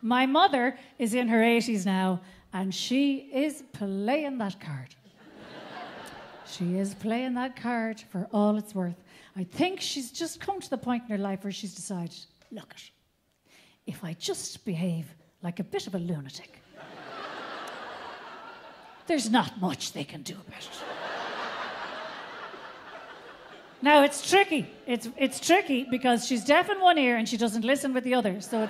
My mother is in her 80s now, and she is playing that card. She is playing that card for all it's worth. I think she's just come to the point in her life where she's decided, look it, if I just behave like a bit of a lunatic, there's not much they can do about it. Now, it's tricky. It's tricky because she's deaf in one ear and she doesn't listen with the other, so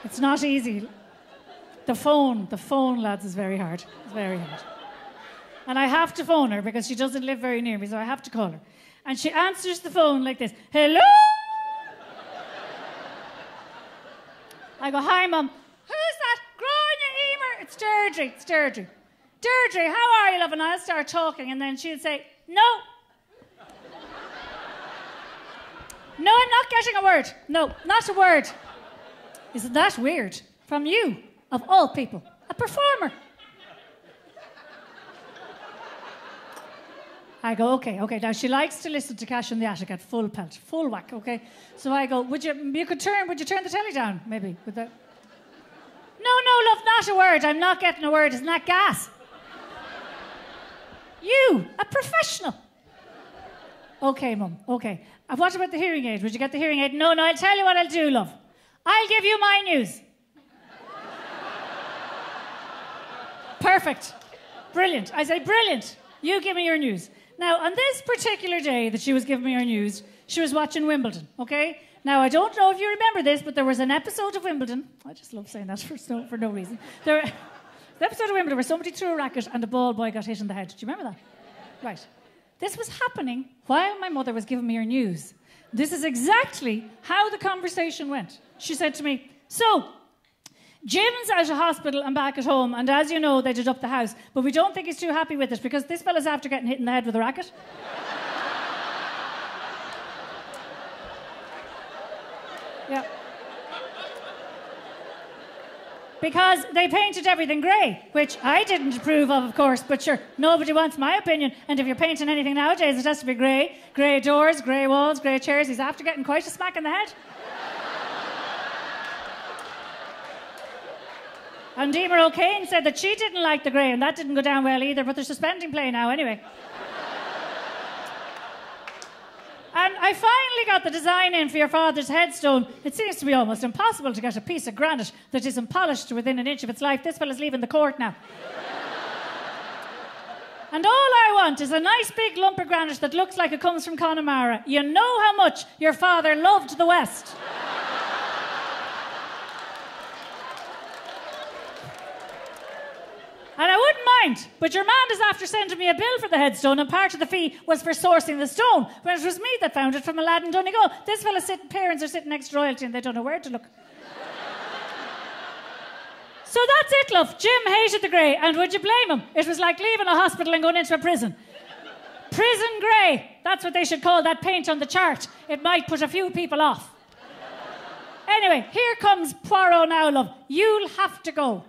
it's not easy. The phone, lads, is very hard. It's very hard. And I have to phone her because she doesn't live very near me, so I have to call her. And she answers the phone like this. Hello? I go, hi, Mum. Who's that? Grania Emer. It's Deirdre. It's Deirdre. Deirdre, how are you, love? And I'll start talking, and then she'll say, no. No, I'm not getting a word. No, not a word. Isn't that weird? From you, of all people, a performer. I go, okay. Now, she likes to listen to Cash in the Attic at full pelt, full whack, okay? So I go, would you turn the telly down, maybe? With the... No, love, not a word. I'm not getting a word. Isn't that gas? You, a professional. Okay, Mum, okay. What about the hearing aid? Would you get the hearing aid? No, I'll tell you what I'll do, love. I'll give you my news. Perfect. Brilliant. I say, brilliant. You give me your news. Now, on this particular day that she was giving me her news, she was watching Wimbledon, okay? Now, I don't know if you remember this, but there was an episode of Wimbledon. I just love saying that for no reason. There was an episode of Wimbledon where somebody threw a racket and the ball boy got hit in the head. Do you remember that? Right. This was happening while my mother was giving me her news. This is exactly how the conversation went. She said to me, so, Jim's out of hospital and back at home, and as you know, they did up the house, but we don't think he's too happy with it because this fella's after getting hit in the head with a racket. Yeah. Because they painted everything grey, which I didn't approve of course, but sure, nobody wants my opinion, and if you're painting anything nowadays, it has to be grey. Grey doors, grey walls, grey chairs. He's after getting quite a smack in the head. And Deirdre O'Kane said that she didn't like the grey, and that didn't go down well either, but they're suspending play now anyway. And I finally got the design in for your father's headstone. It seems to be almost impossible to get a piece of granite that isn't polished within an inch of its life. This fella's leaving the court now. And all I want is a nice big lump of granite that looks like it comes from Connemara. You know how much your father loved the West. And I wouldn't mind, but your man is after sending me a bill for the headstone, and part of the fee was for sourcing the stone, when it was me that found it from Aladdin Donegal. This fella's parents are sitting next to royalty and they don't know where to look. So that's it, love. Jim hated the grey, and would you blame him? It was like leaving a hospital and going into a prison. Prison grey. That's what they should call that paint on the chart. It might put a few people off. Anyway, here comes Poirot now, love. You'll have to go.